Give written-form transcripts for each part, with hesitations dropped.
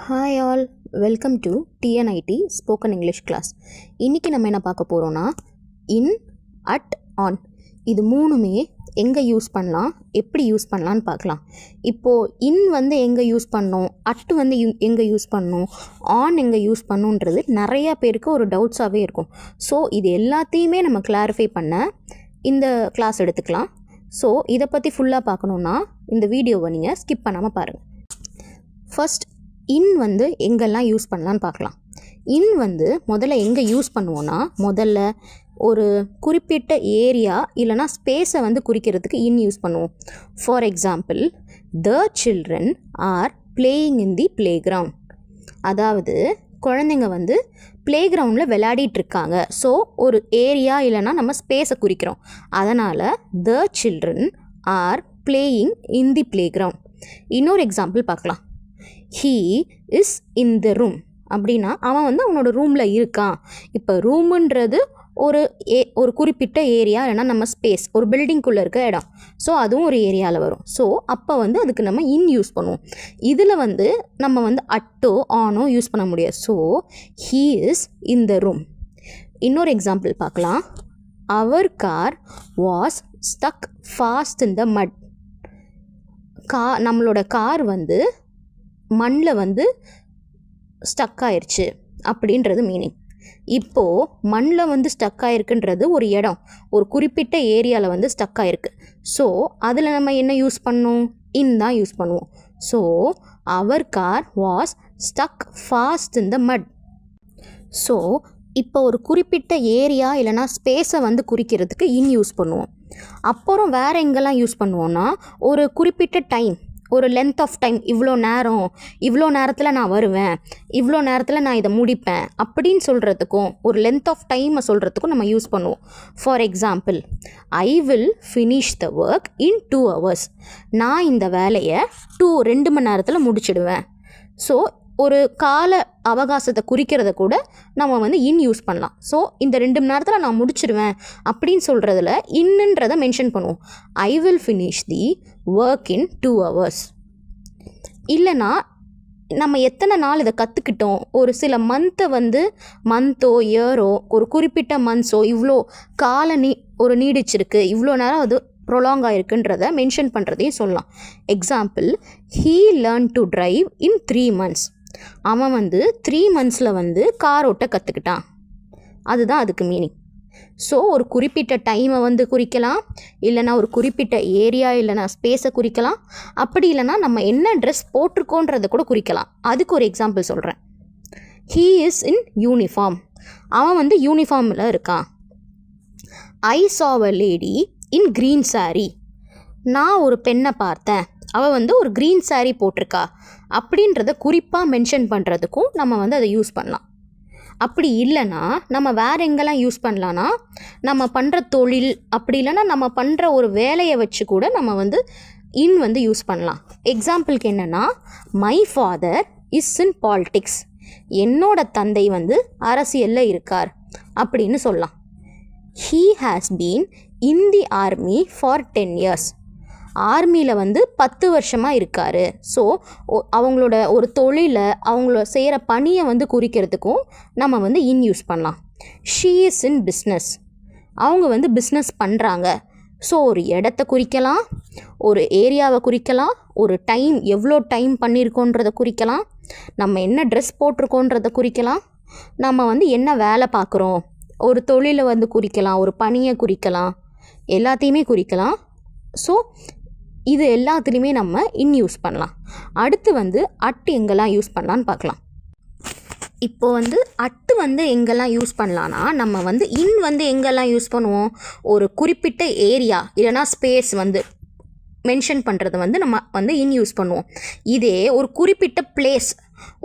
Hi all, welcome to TNIT spoken English class. இன்றைக்கி நம்ம என்ன பார்க்க போகிறோன்னா, இன், அட், ஆன் இது மூணுமே எங்கே யூஸ் பண்ணலாம், எப்படி யூஸ் பண்ணலான்னு பார்க்கலாம். இப்போது இன் வந்து எங்கே யூஸ் பண்ணணும், அட் வந்து எங்கே யூஸ் பண்ணணும், ஆன் எங்கே யூஸ் பண்ணணுன்றது நிறையா பேருக்கு ஒரு டவுட்ஸாகவே இருக்கும். ஸோ இது எல்லாத்தையுமே நம்ம கிளாரிஃபை பண்ண இந்த கிளாஸ் எடுத்துக்கலாம். ஸோ இதை பற்றி ஃபுல்லாக பார்க்கணுன்னா இந்த வீடியோவை நீங்கள் ஸ்கிப் பண்ணாமல் பாருங்கள். ஃபர்ஸ்ட் இன் வந்து எங்கெல்லாம் யூஸ் பண்ணலான்னு பார்க்கலாம். இன் வந்து முதல்ல எங்கே யூஸ் பண்ணுவோன்னா, முதல்ல ஒரு குறிப்பிட்ட ஏரியா இல்லைனா ஸ்பேஸை வந்து குறிக்கிறதுக்கு இன் யூஸ் பண்ணுவோம். For example, the children are playing in the play ground. அதாவது குழந்தைங்க வந்து பிளே கிரவுண்டில் விளையாடிட்டுருக்காங்க. ஸோ ஒரு ஏரியா இல்லைனா நம்ம ஸ்பேஸை குறிக்கிறோம். அதனால் the children are playing in the play ground. இன்னொரு எக்ஸாம்பிள் பார்க்கலாம். He is in the room அப்படின்னா அவன் வந்து அவனோட ரூமில் இருக்கான். இப்போ ரூமுன்றது ஒரு குறிப்பிட்ட ஏரியா இல்லைனா நம்ம ஸ்பேஸ், ஒரு பில்டிங்குள்ளே இருக்க இடம். ஸோ அதுவும் ஒரு ஏரியாவில் வரும். ஸோ அப்போ வந்து அதுக்கு நம்ம இன் யூஸ் பண்ணுவோம். இதில் வந்து நம்ம வந்து அட்டோ ஆனோ யூஸ் பண்ண முடியாது. So he is in the room. இன்னொரு எக்ஸாம்பிள் பார்க்கலாம். அவர் car was stuck fast in the mud. நம்மளோட கார் வந்து மண்ணில் வந்து ஸ்டக் ஆயிடுச்சு அப்படின்றது மீனிங். இப்போது மண்ணில் வந்து ஸ்டக் ஆகிருக்குன்றது ஒரு இடம், ஒரு குறிப்பிட்ட ஏரியாவில் வந்து ஸ்டக் ஆகிருக்கு. ஸோ அதில் நம்ம என்ன யூஸ் பண்ணணும், இன் தான் யூஸ் பண்ணுவோம். ஸோ அவர் car was stuck fast in the mud. So இப்போ ஒரு குறிப்பிட்ட ஏரியா இல்லைனா ஸ்பேஸை வந்து குறிக்கிறதுக்கு இன் யூஸ் பண்ணுவோம். அப்புறம் வேறு எங்கெல்லாம் யூஸ் பண்ணுவோன்னா, ஒரு குறிப்பிட்ட டைம், ஒரு லென்த் ஆஃப் டைம், இவ்வளோ நேரத்தில் நான் வருவேன், இவ்வளோ நேரத்தில் நான் இதை முடிப்பேன் அப்படின்னு சொல்கிறதுக்கும், ஒரு லென்த் ஆஃப் டைமை சொல்கிறதுக்கும் நம்ம யூஸ் பண்ணுவோம். For example, I will finish the work in 2 hours. நான் இந்த வேலையை 2 மணி நேரத்தில் முடிச்சிடுவேன். ஸோ ஒரு கால அவகாசத்தை குறிக்கிறத கூட நம்ம வந்து இன் யூஸ் பண்ணலாம். ஸோ இந்த 2 மணி நேரத்தில் நான் முடிச்சிடுவேன் அப்படின்னு சொல்கிறதுல இன்னன்றதை மென்ஷன் பண்ணுவோம். I will finish the work in 2 hours. இல்லைனா நம்ம எத்தனை நாள் இதை கற்றுக்கிட்டோம், ஒரு சில மந்த்தோ இயரோ, ஒரு குறிப்பிட்ட மந்த்ஸோ இவ்வளோ ஒரு நீடிச்சிருக்கு, இவ்வளோ நேரம் அது ப்ரொலாங் ஆகிருக்குன்றதை மென்ஷன் பண்ணுறதையும் சொல்லலாம். Example, he learn to drive in 3 months. அவன் வந்து 3 months வந்து கார் ஓட்ட கற்றுக்கிட்டான். அதுதான் அதுக்கு மீனிங். ஸோ ஒரு குறிப்பிட்ட டைமை வந்து குறிக்கலாம், இல்லைனா ஒரு குறிப்பிட்ட ஏரியா இல்லைனா ஸ்பேஸை குறிக்கலாம். அப்படி இல்லைனா நம்ம என்ன ட்ரெஸ் போட்டிருக்கோன்றதை கூட குறிக்கலாம். அதுக்கு ஒரு எக்ஸாம்பிள் சொல்கிறேன். He is in uniform. அவன் வந்து யூனிஃபார்மில் இருக்கான். ஐ saw a lady in green saree. நான் ஒரு பெண்ணை பார்த்தேன், அவள் வந்து ஒரு க்ரீன் saree போட்டிருக்கா அப்படின்றத குறிப்பாக மென்ஷன் பண்ணுறதுக்கும் நம்ம வந்து அதை யூஸ் பண்ணலாம். அப்படி இல்லைன்னா நம்ம வேறு எங்கெல்லாம் யூஸ் பண்ணலான்னா, நம்ம பண்ணுற தொழில், அப்படி இல்லைன்னா நம்ம பண்ணுற ஒரு வேலையை வச்சு கூட நம்ம வந்து இன் வந்து யூஸ் பண்ணலாம். எக்ஸாம்பிளுக்கு என்னென்னா, my father is in politics. என்னோட தந்தை வந்து அரசியலில் இருக்கார் அப்படின்னு சொல்லலாம். He has been in the army for 10 years. ஆர்மியில் வந்து 10 வருஷமாக இருக்கார். ஸோ அவங்களோட ஒரு தொழிலை, அவங்கள செய்கிற பணியை வந்து குறிக்கிறதுக்கும் நம்ம வந்து இன் யூஸ் பண்ணலாம். She is in business. அவங்க வந்து பிஸ்னஸ் பண்ணுறாங்க. ஸோ ஒரு இடத்த குறிக்கலாம், ஒரு ஏரியாவை குறிக்கலாம், ஒரு டைம், எவ்வளோ டைம் பண்ணியிருக்கோன்றதை குறிக்கலாம், நம்ம என்ன ட்ரெஸ் போட்டிருக்கோன்றதை குறிக்கலாம், நம்ம வந்து என்ன வேலை பார்க்குறோம், ஒரு தொழிலை வந்து குறிக்கலாம், ஒரு பணியை குறிக்கலாம், எல்லாத்தையுமே குறிக்கலாம். ஸோ இது எல்லாத்துலேயுமே நம்ம இன் யூஸ் பண்ணலாம். அடுத்து வந்து அட் எங்கெல்லாம் யூஸ் பண்ணலான்னு பார்க்கலாம். இப்போது வந்து அட்டு வந்து எங்கெல்லாம் யூஸ் பண்ணலான்னா, நம்ம வந்து இன் வந்து எங்கெல்லாம் யூஸ் பண்ணுவோம், ஒரு குறிப்பிட்ட ஏரியா இல்லைனா ஸ்பேஸ் வந்து மென்ஷன் பண்ணுறது வந்து நம்ம வந்து இன் யூஸ் பண்ணுவோம். இதே ஒரு குறிப்பிட்ட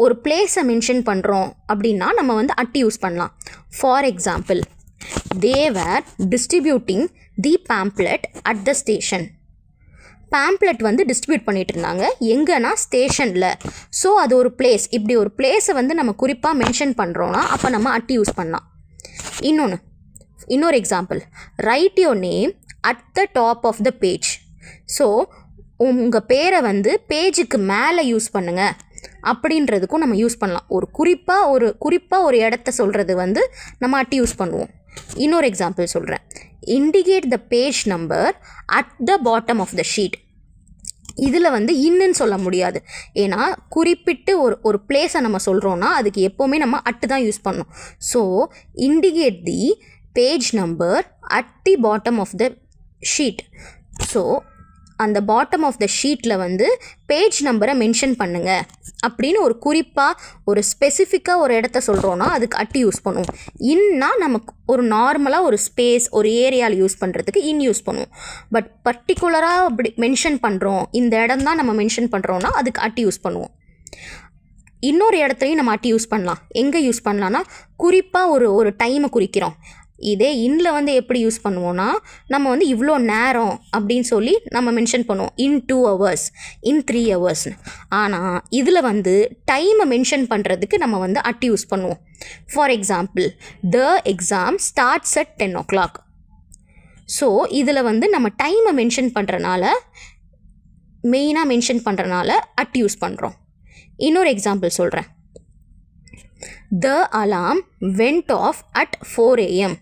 ஒரு பிளேஸை மென்ஷன் பண்ணுறோம் அப்படின்னா நம்ம வந்து அட் யூஸ் பண்ணலாம். For example, they were distributing the pamphlet at the station. Pamphlet வந்து டிஸ்ட்ரிபியூட் பண்ணிகிட்டு இருந்தாங்க, எங்கன்னா ஸ்டேஷனில். ஸோ அது ஒரு பிளேஸ். இப்படி ஒரு பிளேஸை வந்து நம்ம குறிப்பாக மென்ஷன் பண்ணுறோன்னா அப்போ நம்ம அட் யூஸ் பண்ணலாம். இன்னொரு example, write your name at the top of the page. So உங்கள் பேரை வந்து பேஜுக்கு மேலே யூஸ் பண்ணுங்கள் அப்படின்றதுக்கும் நம்ம யூஸ் பண்ணலாம். குறிப்பாக ஒரு இடத்த சொல்கிறது வந்து நம்ம அட் யூஸ் பண்ணுவோம். இன்னொரு எக்ஸாம்பிள் சொல்கிறேன். Indicate the page number at the bottom of the sheet. இதில் வந்து இன்னுன்னு சொல்ல முடியாது. ஏன்னா குறிப்பிட்டு ஒரு பிளேஸை நம்ம சொல்கிறோன்னா அதுக்கு எப்போவுமே நம்ம அட்டு தான் யூஸ் பண்ணணும். So indicate the page number at the bottom of the sheet. So அந்த பாட்டம் ஆஃப் த ஷீட்டில் வந்து பேஜ் நம்பரை மென்ஷன் பண்ணுங்கள் அப்படின்னு ஒரு ஸ்பெசிஃபிக்காக ஒரு இடத்த சொல்கிறோன்னா அதுக்கு அட்டு யூஸ் பண்ணுவோம். இன்னா நமக்கு ஒரு நார்மலாக ஒரு ஸ்பேஸ் ஒரு ஏரியாவில் யூஸ் பண்ணுறதுக்கு இன் யூஸ் பண்ணுவோம். பட் பர்டிகுலராக அப்படி மென்ஷன் பண்ணுறோம், இந்த இடம் தான் நம்ம மென்ஷன் பண்ணுறோன்னா அதுக்கு அட்டு யூஸ் பண்ணுவோம். இன்னொரு இடத்துலையும் நம்ம அட்டு யூஸ் பண்ணலாம். எங்கே யூஸ் பண்ணலான்னா குறிப்பாக ஒரு டைமை குறிக்கிறோம். இதே இன்னில் வந்து எப்படி யூஸ் பண்ணுவோன்னா நம்ம வந்து இவ்வளோ நேரம் அப்படின்னு சொல்லி நம்ம மென்ஷன் பண்ணுவோம். இன் 2 hours, இன் 3 hours. ஆனால் இதில் வந்து டைமை மென்ஷன் பண்ணுறதுக்கு நம்ம வந்து அட்டு யூஸ் பண்ணுவோம். For example, the exam starts at 10 o'clock. So இதில் வந்து நம்ம டைமை மென்ஷன் பண்ணுறனால மெயினாக மென்ஷன் பண்ணுறனால அட்டு யூஸ் பண்ணுறோம். இன்னொரு எக்ஸாம்பிள் சொல்கிறேன். The alarm went off at 4 AM.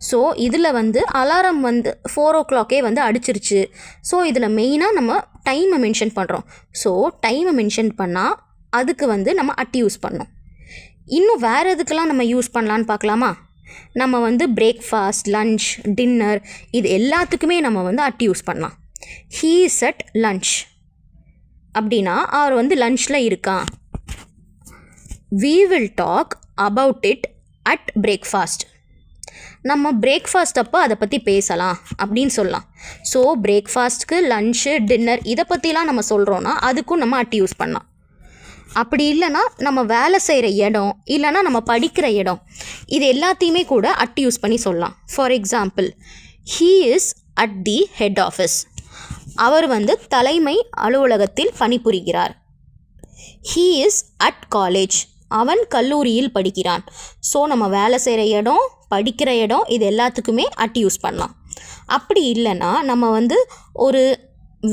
So இதில் வந்து அலாரம் வந்து 4 o'clock வந்து அடிச்சிருச்சு. ஸோ இதில் மெயினாக நம்ம டைமை மென்ஷன் பண்ணுறோம். ஸோ டைமை மென்ஷன் பண்ணால் அதுக்கு வந்து நம்ம அட்டு யூஸ் பண்ணோம். இன்னும் வேறு எதுக்கெல்லாம் நம்ம யூஸ் பண்ணலான்னு பார்க்கலாமா? நம்ம வந்து பிரேக்ஃபாஸ்ட், லன்ச், டின்னர் இது எல்லாத்துக்குமே நம்ம வந்து அட்டு யூஸ் பண்ணலாம். ஹீ இஸ் அட் லன்ச் அப்படின்னா அவர் வந்து லன்ச்சில் இருக்கான். we will talk about it at breakfast. நம்ம பிரேக்ஃபாஸ்ட் அப்போ அதை பற்றி பேசலாம் அப்படின்னு சொல்லலாம். ஸோ பிரேக்ஃபாஸ்ட்க்கு, லன்ச்சு, டின்னர் இதை பற்றிலாம் நம்ம சொல்கிறோன்னா அதுக்கும் நம்ம அட்டு யூஸ் பண்ணலாம். அப்படி இல்லைன்னா நம்ம வேலை செய்கிற இடம் இல்லைன்னா நம்ம படிக்கிற இடம் இது எல்லாத்தையுமே கூட அட்டு யூஸ் பண்ணி சொல்லலாம். For example, he is at the head office. அவர் வந்து தலைமை அலுவலகத்தில் பணிபுரிகிறார். He is at college. அவன் கல்லூரியில் படிக்கிறான். ஸோ நம்ம வேலை செய்கிற இடம், படிக்கிற இடம் இது எல்லாத்துக்குமே அட்டு யூஸ் பண்ணலாம். அப்படி இல்லைன்னா நம்ம வந்து ஒரு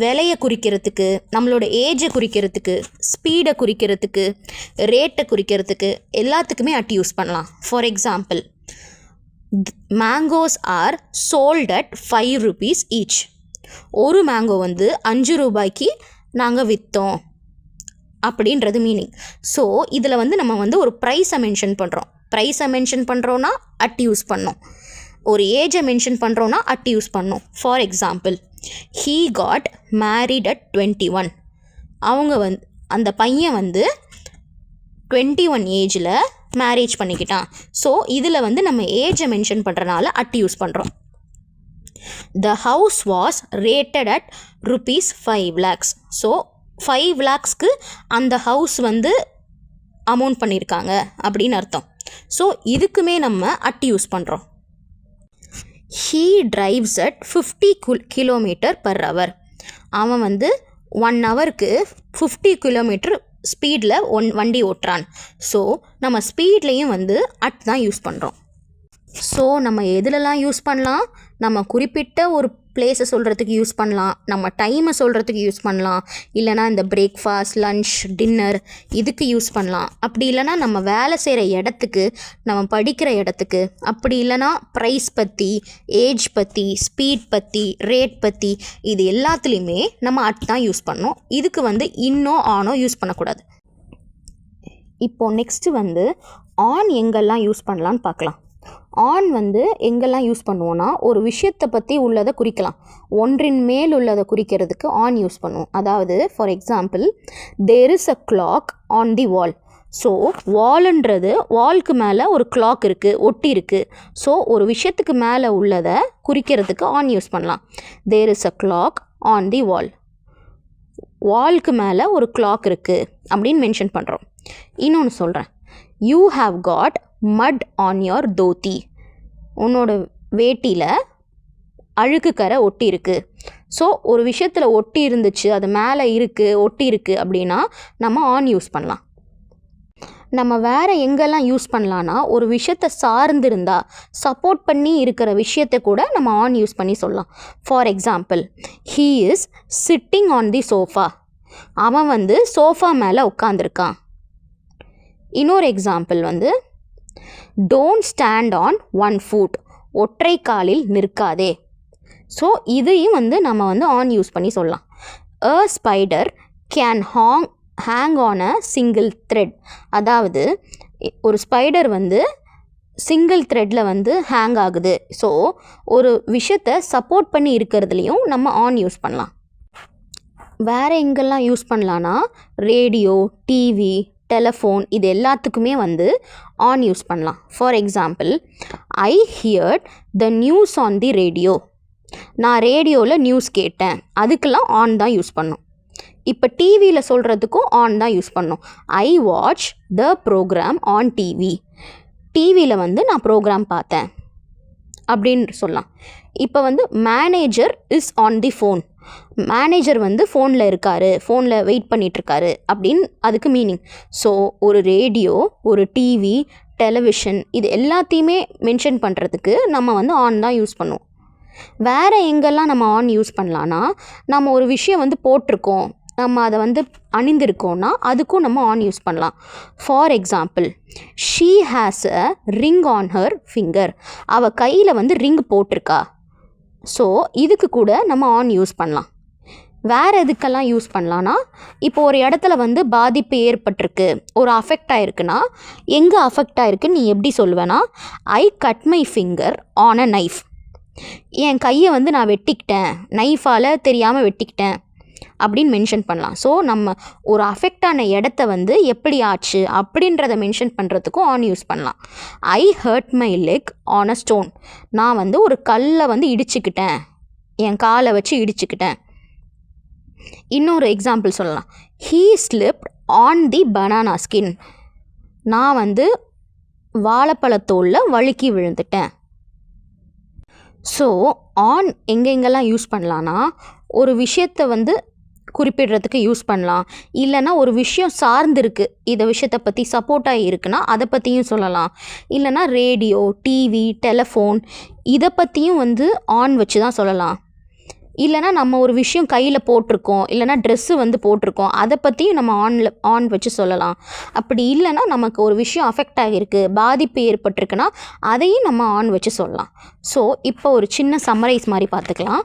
விலையை குறிக்கிறதுக்கு, நம்மளோட ஏஜை குறிக்கிறதுக்கு, ஸ்பீடை குறிக்கிறதுக்கு, ரேட்டை குறிக்கிறதுக்கு எல்லாத்துக்குமே அட்டு யூஸ் பண்ணலாம். For example, mangoes R sold at 5 rupees each. ஒரு மேங்கோ வந்து 5 ரூபாய்க்கு நாங்கள் விற்றோம் அப்படின்றது மீனிங். ஸோ இதில் வந்து நம்ம வந்து ஒரு ப்ரைஸை மென்ஷன் பண்ணுறோம். ப்ரைஸை மென்ஷன் பண்ணுறோன்னா அட்டு யூஸ் பண்ணோம். ஒரு ஏஜை மென்ஷன் பண்ணுறோன்னா அட்டு யூஸ் பண்ணோம். For example, he got married at 21. அந்த பையன் வந்து 21 ஏஜில் மேரேஜ் பண்ணிக்கிட்டான். ஸோ இதில் வந்து நம்ம ஏஜை மென்ஷன் பண்ணுறனால அட்டு யூஸ் பண்ணுறோம். The house was rated at ₹5 lakhs. So 5 lakhsக்கு அந்த ஹவுஸ் வந்து அமௌண்ட் பண்ணியிருக்காங்க அப்படின்னு அர்த்தம். ஸோ இதுக்குமே நம்ம அட்டு யூஸ் பண்ணுறோம். He drives at 50 km/h. அவன் வந்து 1 hourக்கு 50 km ஸ்பீடில் வண்டி ஓட்டுறான். ஸோ நம்ம ஸ்பீட்லேயும் வந்து அட் தான் யூஸ் பண்ணுறோம். ஸோ நம்ம எதுலலாம் யூஸ் பண்ணலாம்? நம்ம குறிப்பிட்ட ஒரு பிளேஸை சொல்கிறதுக்கு யூஸ் பண்ணலாம், நம்ம டைமை சொல்கிறதுக்கு யூஸ் பண்ணலாம், இல்லைனா இந்த பிரேக்ஃபாஸ்ட், லன்ச், டின்னர் இதுக்கு யூஸ் பண்ணலாம். அப்படி இல்லைனா நம்ம வேலை செய்கிற இடத்துக்கு, நம்ம படிக்கிற இடத்துக்கு, அப்படி இல்லைனா ப்ரைஸ் பற்றி, ஏஜ் பற்றி, ஸ்பீட் பற்றி, ரேட் பற்றி இது எல்லாத்துலேயுமே நம்ம அட் தான் யூஸ் பண்ணோம். இதுக்கு வந்து இன்னோ ஆனோ யூஸ் பண்ணக்கூடாது. இப்போது நெக்ஸ்ட்டு வந்து ஆன் எங்கெல்லாம் யூஸ் பண்ணலான்னு பார்க்கலாம். ஆன் வந்து எங்கெல்லாம் யூஸ் பண்ணுவோன்னா ஒரு விஷயத்தை பற்றி உள்ளதை குறிக்கலாம். ஒன்றின் மேல் உள்ளதை குறிக்கிறதுக்கு ஆன் யூஸ் பண்ணுவோம். அதாவது for example, there is a clock on the wall. So வால்ன்றது வால்க்கு மேலே ஒரு கிளாக் இருக்குது, ஒட்டி இருக்குது. ஸோ ஒரு விஷயத்துக்கு மேலே உள்ளதை குறிக்கிறதுக்கு ஆன் யூஸ் பண்ணலாம். There is a clock on the wall. வால்க்கு மேலே ஒரு கிளாக் இருக்குது அப்படின்னு மென்ஷன் பண்ணுறோம். இன்னொன்று சொல்கிறேன். You have got mud on your dhoti. உன்னோட வேட்டியில் அழுக்கு கரை ஒட்டி இருக்குது. ஸோ ஒரு விஷயத்தில் ஒட்டி இருந்துச்சு, அது மேலே இருக்குது, ஒட்டி இருக்குது அப்படின்னா நம்ம ஆன் யூஸ் பண்ணலாம். நம்ம வேறு எங்கெல்லாம் யூஸ் பண்ணலான்னா ஒரு விஷயத்தை சார்ந்திருந்தா, சப்போர்ட் பண்ணி இருக்கிற விஷயத்தை கூட நம்ம ஆன் யூஸ் பண்ணி சொல்லலாம். For example, he is sitting on the sofa. அவன் வந்து சோஃபா மேலே உட்காந்துருக்கான். இன்னொரு எக்ஸாம்பிள் வந்து don't stand on one food, ஒற்றை காலில் நிற்காதே. ஸோ இதையும் வந்து நம்ம வந்து ஆன் யூஸ் பண்ணி சொல்லலாம். A spider can hang on a single thread, அதாவது ஒரு ஸ்பைடர் வந்து சிங்கிள் த்ரெட்டில் வந்து ஹேங் ஆகுது. ஸோ ஒரு விஷயத்தை சப்போர்ட் பண்ணி இருக்கிறதுலையும் நம்ம ஆன் யூஸ் பண்ணலாம். வேறு எங்கெல்லாம் யூஸ் பண்ணலான்னா ரேடியோ, டிவி, டெலஃபோன் இது எல்லாத்துக்குமே வந்து ஆன் யூஸ் பண்ணலாம். For example, I heard the news on the radio, நான் ரேடியோவில் நியூஸ் கேட்டேன், அதுக்கெல்லாம் ஆன் தான் யூஸ் பண்ணோம். இப்போ டிவியில் சொல்கிறதுக்கும் ஆன் தான் யூஸ் பண்ணோம். I watch the programme on TV, டிவியில் வந்து நான் ப்ரோக்ராம் பார்த்தேன் அப்படின்னு சொல்லலாம். இப்போ வந்து manager is on the phone, manager வந்து ஃபோனில் இருக்கார், ஃபோனில் வெயிட் பண்ணிகிட்ருக்காரு அப்படின்னு அதுக்கு மீனிங். ஸோ ஒரு ரேடியோ, ஒரு டிவி, டெலிவிஷன் இது எல்லாத்தையுமே மென்ஷன் பண்ணுறதுக்கு நம்ம வந்து ஆன் தான் யூஸ் பண்ணுவோம். வேறு எங்கெல்லாம் நம்ம ஆன் யூஸ் பண்ணலான்னா, நம்ம ஒரு விஷயம் வந்து போட்டிருக்கோம், நம்ம அதை வந்து அணிந்திருக்கோன்னா அதுக்கும் நம்ம ஆன் யூஸ் பண்ணலாம். For example, she has a ring on her finger, அவள் கையில் வந்து ரிங் போட்டிருக்கா. ஸோ இதுக்கு கூட நம்ம ஆன் யூஸ் பண்ணலாம். வேறு எதுக்கெல்லாம் யூஸ் பண்ணலான்னா, இப்போ ஒரு இடத்துல வந்து பாதிப்பு ஏற்பட்டிருக்கு, ஒரு அஃபெக்ட் ஆகிருக்குன்னா, எங்கே அஃபெக்ட் ஆகிருக்குன்னு நீ எப்படி சொல்லுவேன்னா, I cut my finger on a knife, என் கையை வந்து நான் வெட்டிக்கிட்டேன், நைஃபால் தெரியாமல் வெட்டிக்கிட்டேன் அப்படின்னு மென்ஷன் பண்ணலாம். ஸோ நம்ம ஒரு அஃபெக்டான இடத்த வந்து எப்படி ஆச்சு அப்படின்றத மென்ஷன் பண்ணுறதுக்கும் ஆன் யூஸ் பண்ணலாம். I heard my leg on a stone, நான் வந்து ஒரு கல்லை வந்து இடிச்சுக்கிட்டேன், என் காலை வச்சு இடிச்சுக்கிட்டேன். இன்னொரு எக்ஸாம்பிள் சொல்லலாம். He slipped on the banana skin, நான் வந்து வாழைப்பழத்தோலில் வழுக்கி விழுந்துட்டேன். ஸோ ஆன் எங்கெங்கெல்லாம் யூஸ் பண்ணலான்னா, ஒரு விஷயத்தை வந்து குறிப்பிடுறதுக்கு யூஸ் பண்ணலாம். இல்லைனா ஒரு விஷயம் சார்ந்திருக்கு, இந்த விஷயத்தை பற்றி சப்போர்ட்டாக இருக்குன்னா அதை பற்றியும் சொல்லலாம். இல்லைனா ரேடியோ, டிவி, டெலஃபோன் இதை பற்றியும் வந்து ஆன் வச்சு தான் சொல்லலாம். இல்லைனா நம்ம ஒரு விஷயம் கையில் போட்டிருக்கோம், இல்லைனா ட்ரெஸ்ஸு வந்து போட்டிருக்கோம், அதை பற்றியும் நம்ம ஆன் வச்சு சொல்லலாம். அப்படி இல்லைனா நமக்கு ஒரு விஷயம் அஃபெக்ட் ஆகிருக்கு, பாதிப்பு ஏற்பட்டிருக்குன்னா அதையும் நம்ம ஆன் வச்சு சொல்லலாம். ஸோ இப்போ ஒரு சின்ன சம்மரைஸ் மாதிரி பார்த்துக்கலாம்.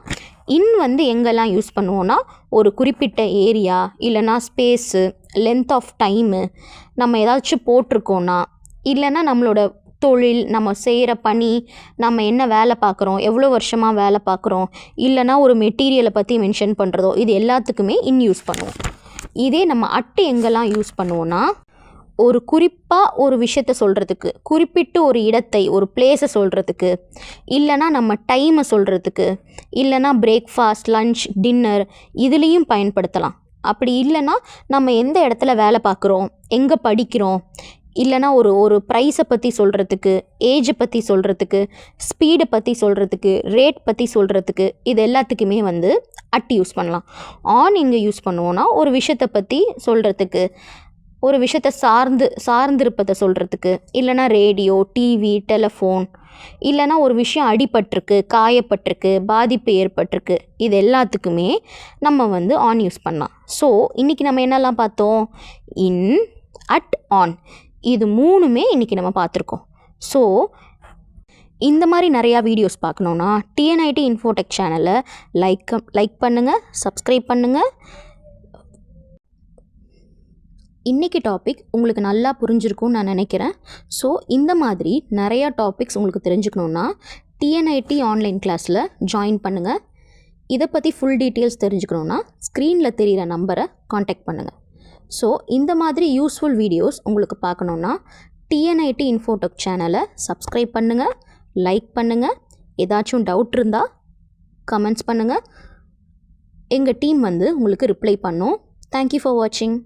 இன் வந்து எங்கெல்லாம் யூஸ் பண்ணுவோன்னா, ஒரு குறிப்பிட்ட ஏரியா, இல்லைனா ஸ்பேஸு, லென்த் ஆஃப் டைமு, நம்ம ஏதாச்சும் போட்டிருக்கோன்னா, இல்லைனா நம்மளோட தொழில், நம்ம செய்கிற பணி, நம்ம என்ன வேலை பார்க்குறோம், எவ்வளோ வருஷமாக வேலை பார்க்குறோம், இல்லைனா ஒரு மெட்டீரியலை பற்றி மென்ஷன் பண்ணுறதோ, இது எல்லாத்துக்குமே இன் யூஸ் பண்ணுவோம். இதே நம்ம அட்டு எங்கெல்லாம் யூஸ் பண்ணுவோன்னா, ஒரு குறிப்பாக ஒரு விஷயத்தை சொல்கிறதுக்கு, குறிப்பிட்டு ஒரு இடத்தை, ஒரு பிளேஸை சொல்கிறதுக்கு, இல்லைனா நம்ம டைமை சொல்கிறதுக்கு, இல்லைனா பிரேக்ஃபாஸ்ட், லன்ச், டின்னர் இதுலேயும் பயன்படுத்தலாம். அப்படி இல்லைனா நம்ம எந்த இடத்துல வேலை பார்க்குறோம், எங்கே படிக்கிறோம், இல்லைனா ஒரு ப்ரைஸை பற்றி சொல்கிறதுக்கு, ஏஜை பற்றி சொல்கிறதுக்கு, ஸ்பீடை பற்றி சொல்கிறதுக்கு, ரேட் பற்றி சொல்கிறதுக்கு இது எல்லாத்துக்குமே வந்து அட் யூஸ் பண்ணலாம். ஆன் எங்கே யூஸ் பண்ணுவோன்னா, ஒரு விஷயத்தை பற்றி சொல்கிறதுக்கு, ஒரு விஷயத்தை சார்ந்திருப்பதை சொல்கிறதுக்கு, இல்லைனா ரேடியோ, டிவி, டெலஃபோன், இல்லைனா ஒரு விஷயம் அடிபட்டிருக்கு, காயப்பட்டிருக்கு, பாதிப்பு ஏற்பட்டிருக்கு, இது எல்லாத்துக்குமே நம்ம வந்து ஆன் யூஸ் பண்ணலாம். ஸோ இன்றைக்கி நம்ம என்னெல்லாம் பார்த்தோம்? இன், அட், ஆன் இது மூணுமே இன்றைக்கி நம்ம பார்த்துருக்கோம். ஸோ இந்த மாதிரி நிறையா வீடியோஸ் பார்க்கணுன்னா டிஎன்ஐடி இன்ஃபோடெக் சேனலை லைக் பண்ணுங்கள், சப்ஸ்கிரைப் பண்ணுங்கள். இன்றைக்கி டாபிக் உங்களுக்கு நல்லா புரிஞ்சிருக்கும்னு நான் நினைக்கிறேன். ஸோ இந்த மாதிரி நிறையா டாபிக்ஸ் உங்களுக்கு தெரிஞ்சுக்கணுன்னா டிஎன்ஐடி ஆன்லைன் கிளாஸில் ஜாயின் பண்ணுங்கள். இதை பற்றி ஃபுல் டீட்டெயில்ஸ் தெரிஞ்சுக்கணுன்னா ஸ்க்ரீனில் தெரிகிற நம்பரை காண்டாக்ட் பண்ணுங்கள். ஸோ இந்த மாதிரி யூஸ்ஃபுல் வீடியோஸ் உங்களுக்கு பார்க்கணுன்னா டிஎன்ஐடி இன்ஃபோடெக் சேனலை சப்ஸ்கிரைப் பண்ணுங்கள், லைக் பண்ணுங்கள். ஏதாச்சும் டவுட் இருந்தால் கமெண்ட்ஸ் பண்ணுங்கள், எங்கள் டீம் வந்து உங்களுக்கு ரிப்ளை பண்ணும். தேங்க்யூ ஃபார் வாட்சிங்.